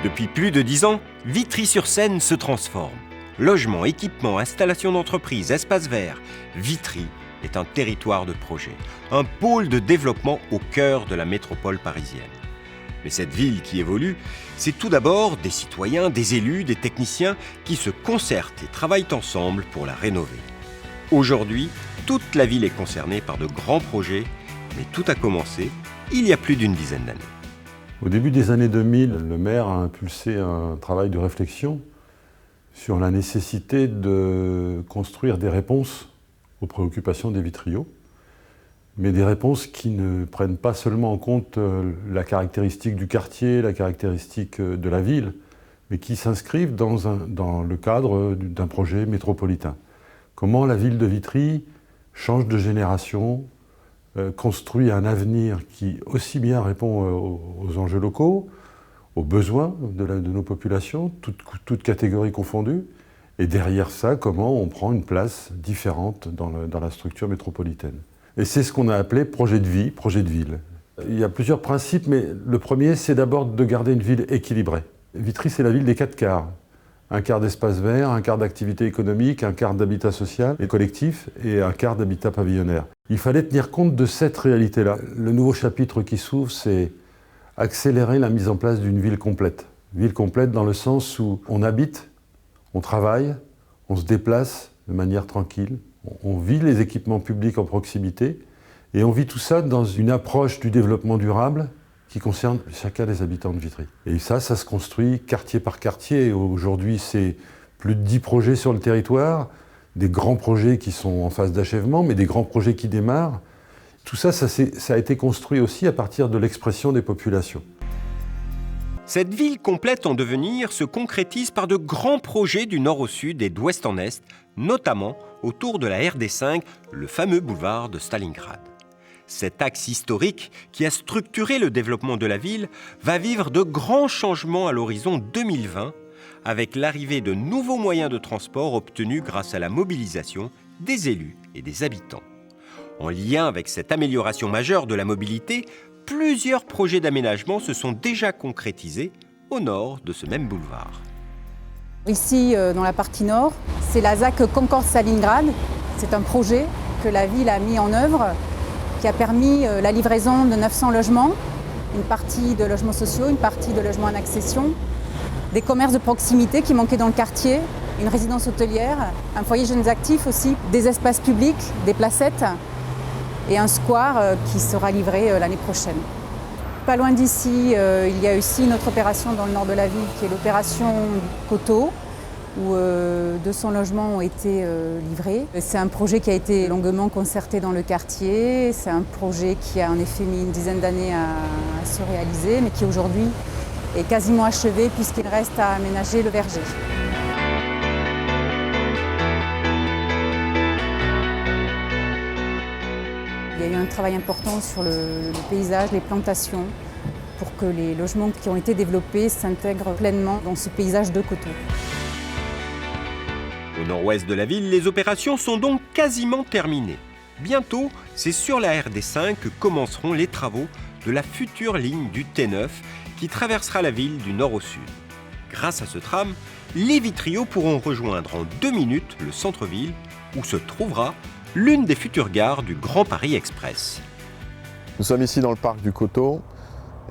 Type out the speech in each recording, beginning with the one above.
Depuis plus de 10 ans, Vitry-sur-Seine se transforme. Logements, équipements, installations d'entreprises, espaces verts, Vitry est un territoire de projet, un pôle de développement au cœur de la métropole parisienne. Mais cette ville qui évolue, c'est tout d'abord des citoyens, des élus, des techniciens qui se concertent et travaillent ensemble pour la rénover. Aujourd'hui, toute la ville est concernée par de grands projets, mais tout a commencé il y a plus d'une dizaine d'années. Au début des années 2000, le maire a impulsé un travail de réflexion sur la nécessité de construire des réponses aux préoccupations des Vitriots, mais des réponses qui ne prennent pas seulement en compte la caractéristique du quartier, la caractéristique de la ville, mais qui s'inscrivent dans le cadre d'un projet métropolitain. Comment la ville de Vitry change de génération, construit un avenir qui aussi bien répond aux enjeux locaux, aux besoins de nos populations, toutes catégories confondues, et derrière ça, comment on prend une place différente dans la structure métropolitaine. Et c'est ce qu'on a appelé projet de vie, projet de ville. Il y a plusieurs principes, mais le premier, c'est d'abord de garder une ville équilibrée. Vitry, c'est la ville des 4 quarts. Un quart d'espace vert, un quart d'activité économique, un quart d'habitat social et collectif et un quart d'habitat pavillonnaire. Il fallait tenir compte de cette réalité-là. Le nouveau chapitre qui s'ouvre, c'est accélérer la mise en place d'une ville complète. Ville complète dans le sens où on habite, on travaille, on se déplace de manière tranquille, on vit les équipements publics en proximité et on vit tout ça dans une approche du développement durable qui concerne chacun des habitants de Vitry. Et ça se construit quartier par quartier. Aujourd'hui, c'est plus de 10 projets sur le territoire, des grands projets qui sont en phase d'achèvement, mais des grands projets qui démarrent. Tout ça, ça a été construit aussi à partir de l'expression des populations. Cette ville complète en devenir se concrétise par de grands projets du nord au sud et d'ouest en est, notamment autour de la RD5, le fameux boulevard de Stalingrad. Cet axe historique qui a structuré le développement de la ville va vivre de grands changements à l'horizon 2020 avec l'arrivée de nouveaux moyens de transport obtenus grâce à la mobilisation des élus et des habitants. En lien avec cette amélioration majeure de la mobilité, plusieurs projets d'aménagement se sont déjà concrétisés au nord de ce même boulevard. Ici, dans la partie nord, c'est la ZAC Concorde-Stalingrad. C'est un projet que la ville a mis en œuvre qui a permis la livraison de 900 logements, une partie de logements sociaux, une partie de logements en accession, des commerces de proximité qui manquaient dans le quartier, une résidence hôtelière, un foyer jeunes actifs aussi, des espaces publics, des placettes et un square qui sera livré l'année prochaine. Pas loin d'ici, il y a aussi une autre opération dans le nord de la ville qui est l'opération Coteau, où 200 logements ont été livrés. C'est un projet qui a été longuement concerté dans le quartier. C'est un projet qui a en effet mis une dizaine d'années à se réaliser, mais qui aujourd'hui est quasiment achevé puisqu'il reste à aménager le verger. Il y a eu un travail important sur le paysage, les plantations, pour que les logements qui ont été développés s'intègrent pleinement dans ce paysage de coteaux. Au nord-ouest de la ville, les opérations sont donc quasiment terminées. Bientôt, c'est sur la RD5 que commenceront les travaux de la future ligne du T9 qui traversera la ville du nord au sud. Grâce à ce tram, les Vitriots pourront rejoindre en 2 minutes le centre-ville où se trouvera l'une des futures gares du Grand Paris Express. Nous sommes ici dans le parc du Coteau,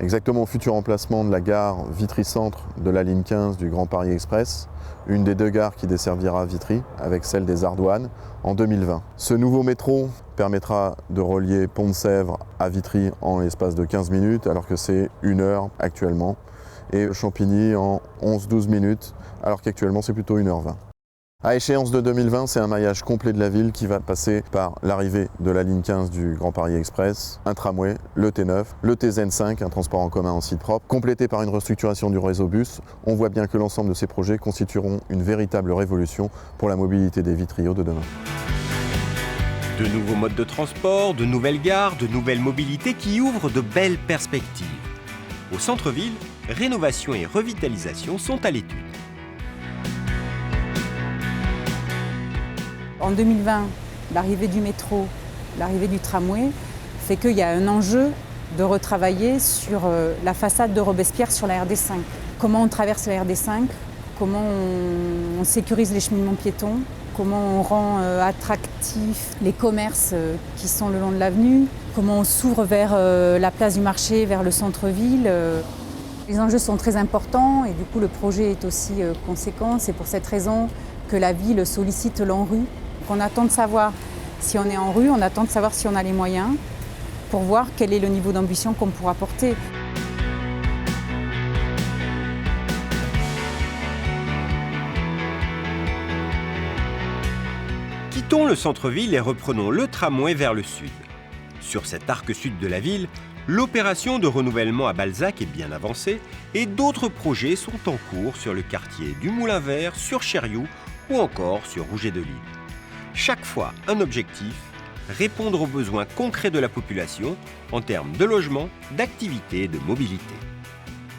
exactement au futur emplacement de la gare Vitry-Centre de la ligne 15 du Grand Paris Express, une des 2 gares qui desservira Vitry avec celle des Ardoines en 2020. Ce nouveau métro permettra de relier Pont-de-Sèvres à Vitry en l'espace de 15 minutes alors que c'est 1 heure actuellement et Champigny en 11-12 minutes alors qu'actuellement c'est plutôt 1h20. À échéance de 2020, c'est un maillage complet de la ville qui va passer par l'arrivée de la ligne 15 du Grand Paris Express, un tramway, le T9, le TZN5, un transport en commun en site propre, complété par une restructuration du réseau bus. On voit bien que l'ensemble de ces projets constitueront une véritable révolution pour la mobilité des Vitriots de demain. De nouveaux modes de transport, de nouvelles gares, de nouvelles mobilités qui ouvrent de belles perspectives. Au centre-ville, rénovation et revitalisation sont à l'étude. En 2020, l'arrivée du métro, l'arrivée du tramway fait qu'il y a un enjeu de retravailler sur la façade de Robespierre sur la RD5. comment on traverse la RD5, comment on sécurise les cheminements piétons, comment on rend attractifs les commerces qui sont le long de l'avenue, comment on s'ouvre vers la place du marché, vers le centre-ville. Les enjeux sont très importants et du coup le projet est aussi conséquent. C'est pour cette raison que la ville sollicite l'ANRU. On attend de savoir si on est en rue, on attend de savoir si on a les moyens pour voir quel est le niveau d'ambition qu'on pourra porter. Quittons le centre-ville et reprenons le tramway vers le sud. Sur cet arc sud de la ville, l'opération de renouvellement à Balzac est bien avancée et d'autres projets sont en cours sur le quartier du Moulin-Vert, sur Cherriou ou encore sur Rouget-de-Lille. Chaque fois un objectif, répondre aux besoins concrets de la population en termes de logement, d'activité et de mobilité.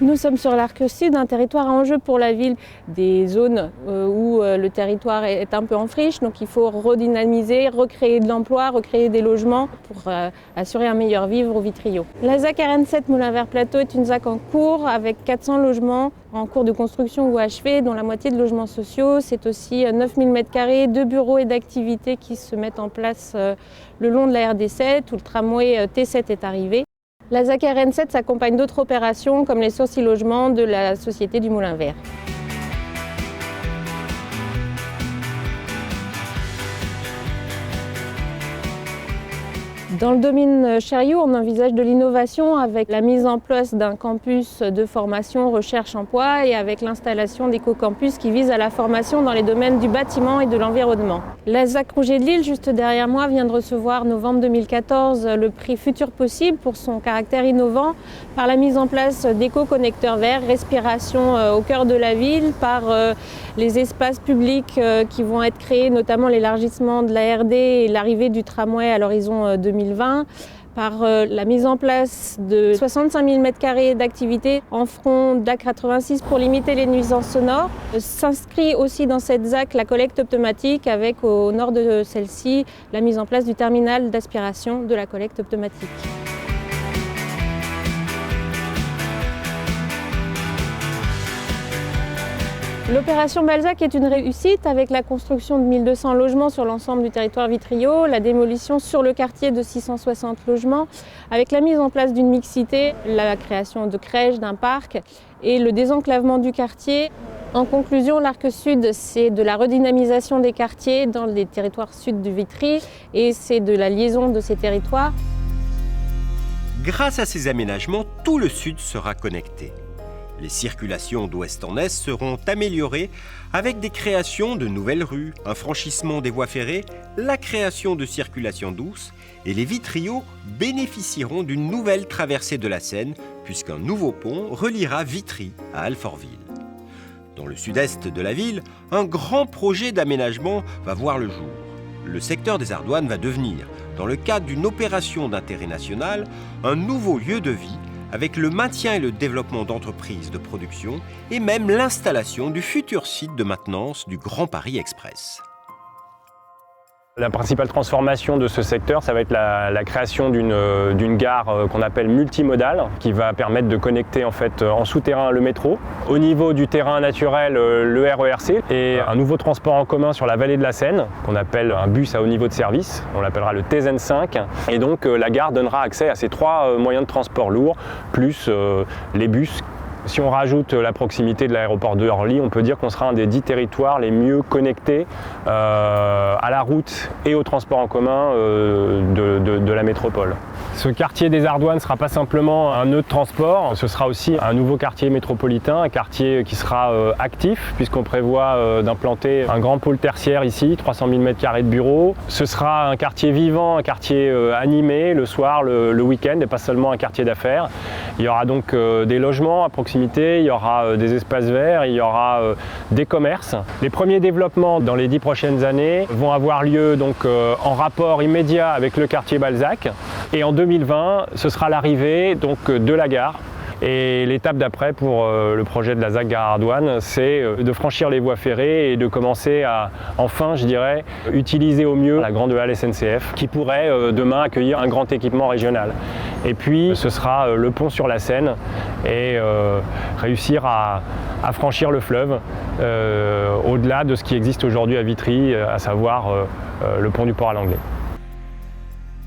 Nous sommes sur l'arc sud, un territoire à enjeu pour la ville, des zones où le territoire est un peu en friche, donc il faut redynamiser, recréer de l'emploi, recréer des logements pour assurer un meilleur vivre au Vitriol. La ZAC RN7 Moulin-Vert Plateau est une ZAC en cours avec 400 logements en cours de construction ou achevés, dont la moitié de logements sociaux. C'est aussi 9000 m², de bureaux et d'activités qui se mettent en place le long de la RD7 où le tramway T7 est arrivé. La ZAC RN7 s'accompagne d'autres opérations comme les sources logements de la Société du Moulin-Vert. Dans le domaine Cherriou, on envisage de l'innovation avec la mise en place d'un campus de formation recherche-emploi et avec l'installation d'éco-campus qui visent à la formation dans les domaines du bâtiment et de l'environnement. La ZAC Rouget-de-Lille, juste derrière moi, vient de recevoir novembre 2014 le prix Futur Possible pour son caractère innovant par la mise en place d'éco-connecteurs verts, respiration au cœur de la ville, par les espaces publics qui vont être créés, notamment l'élargissement de la RD et l'arrivée du tramway à l'horizon 2020, par la mise en place de 65 000 m² d'activités en front d'A86 pour limiter les nuisances sonores. S'inscrit aussi dans cette ZAC la collecte pneumatique avec au nord de celle-ci la mise en place du terminal d'aspiration de la collecte pneumatique. L'opération Balzac est une réussite avec la construction de 1200 logements sur l'ensemble du territoire Vitriol, la démolition sur le quartier de 660 logements, avec la mise en place d'une mixité, la création de crèches, d'un parc et le désenclavement du quartier. En conclusion, l'arc sud, c'est de la redynamisation des quartiers dans les territoires sud du Vitry et c'est de la liaison de ces territoires. Grâce à ces aménagements, tout le sud sera connecté. Les circulations d'ouest en est seront améliorées avec des créations de nouvelles rues, un franchissement des voies ferrées, la création de circulations douces et les Vitriots bénéficieront d'une nouvelle traversée de la Seine puisqu'un nouveau pont reliera Vitry à Alfortville. Dans le sud-est de la ville, un grand projet d'aménagement va voir le jour. Le secteur des Ardoines va devenir, dans le cadre d'une opération d'intérêt national, un nouveau lieu de vie avec le maintien et le développement d'entreprises de production et même l'installation du futur site de maintenance du Grand Paris Express. La principale transformation de ce secteur, ça va être la création d'une gare qu'on appelle multimodale, qui va permettre de connecter en fait en souterrain le métro, au niveau du terrain naturel le RERC et un nouveau transport en commun sur la vallée de la Seine, qu'on appelle un bus à haut niveau de service, on l'appellera le TZN5. Et donc la gare donnera accès à ces trois moyens de transport lourds, plus les bus. Si on rajoute la proximité de l'aéroport de Orly, on peut dire qu'on sera un des 10 territoires les mieux connectés à la route et au transport en commun de la métropole. Ce quartier des Ardoines ne sera pas simplement un nœud de transport, ce sera aussi un nouveau quartier métropolitain, un quartier qui sera actif puisqu'on prévoit d'implanter un grand pôle tertiaire ici, 300 000 m² de bureaux. Ce sera un quartier vivant, un quartier animé le soir, le week-end et pas seulement un quartier d'affaires. Il y aura donc des logements à proximité, il y aura des espaces verts, il y aura des commerces. Les premiers développements dans les 10 prochaines années vont avoir lieu donc en rapport immédiat avec le quartier Balzac. Et en 2020, ce sera l'arrivée donc de la gare. Et l'étape d'après pour le projet de la ZAC Gare Ardoines, c'est de franchir les voies ferrées et de commencer à, enfin, je dirais, utiliser au mieux la grande halle SNCF qui pourrait demain accueillir un grand équipement régional. Et puis ce sera le pont sur la Seine et réussir à franchir le fleuve au-delà de ce qui existe aujourd'hui à Vitry, à savoir le pont du port à l'Anglais.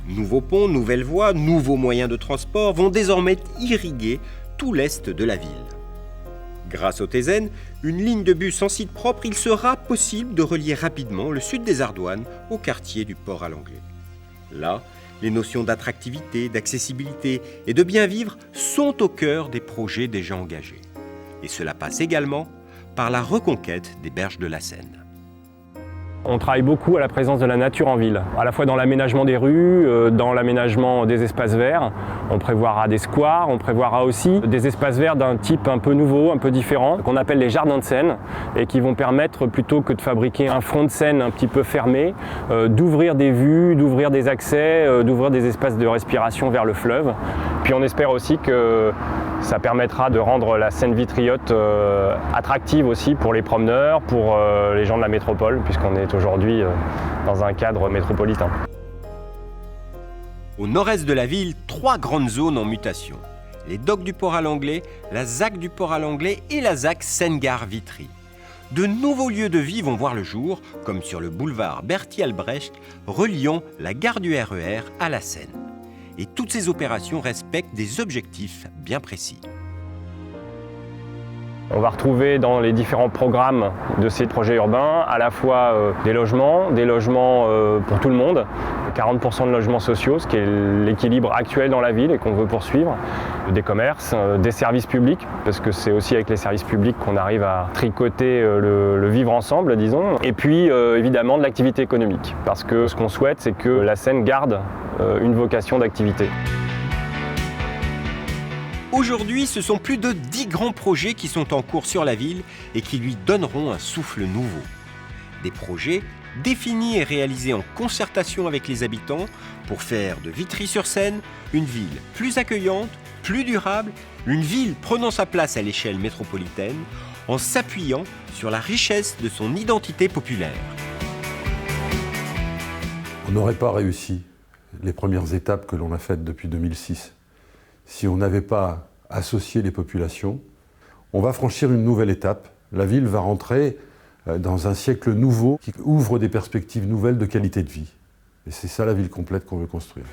Nouveaux ponts, nouvelles voies, nouveaux moyens de transport vont désormais irriguer tout l'est de la ville. Grâce au TESEN, une ligne de bus en site propre, il sera possible de relier rapidement le sud des Ardoines au quartier du port à l'Anglais. Là, les notions d'attractivité, d'accessibilité et de bien vivre sont au cœur des projets déjà engagés. Et cela passe également par la reconquête des berges de la Seine. On travaille beaucoup à la présence de la nature en ville, à la fois dans l'aménagement des rues, dans l'aménagement des espaces verts. On prévoira des squares, on prévoira aussi des espaces verts d'un type un peu nouveau, un peu différent, qu'on appelle les jardins de Seine, et qui vont permettre, plutôt que de fabriquer un front de Seine un petit peu fermé, d'ouvrir des vues, d'ouvrir des accès, d'ouvrir des espaces de respiration vers le fleuve. Puis on espère aussi que ça permettra de rendre la Seine vitriote attractive aussi pour les promeneurs, pour les gens de la métropole, puisqu'on est aujourd'hui dans un cadre métropolitain. Au nord-est de la ville, 3 grandes zones en mutation. Les docks du port à l'Anglais, la ZAC du port à l'Anglais et la ZAC Seine-Gare-Vitry. De nouveaux lieux de vie vont voir le jour, comme sur le boulevard Berthier-Albrecht, reliant la gare du RER à la Seine. Et toutes ces opérations respectent des objectifs bien précis. On va retrouver dans les différents programmes de ces projets urbains à la fois des logements pour tout le monde, 40% de logements sociaux, ce qui est l'équilibre actuel dans la ville et qu'on veut poursuivre, des commerces, des services publics, parce que c'est aussi avec les services publics qu'on arrive à tricoter le vivre ensemble, disons, et puis évidemment de l'activité économique, parce que ce qu'on souhaite, c'est que la Seine garde une vocation d'activité. Aujourd'hui, ce sont plus de 10 grands projets qui sont en cours sur la ville et qui lui donneront un souffle nouveau. Des projets définis et réalisés en concertation avec les habitants pour faire de Vitry-sur-Seine une ville plus accueillante, plus durable, une ville prenant sa place à l'échelle métropolitaine en s'appuyant sur la richesse de son identité populaire. On n'aurait pas réussi les premières étapes que l'on a faites depuis 2006. Si on n'avait pas associé les populations, on va franchir une nouvelle étape. La ville va rentrer dans un siècle nouveau qui ouvre des perspectives nouvelles de qualité de vie. Et c'est ça la ville complète qu'on veut construire.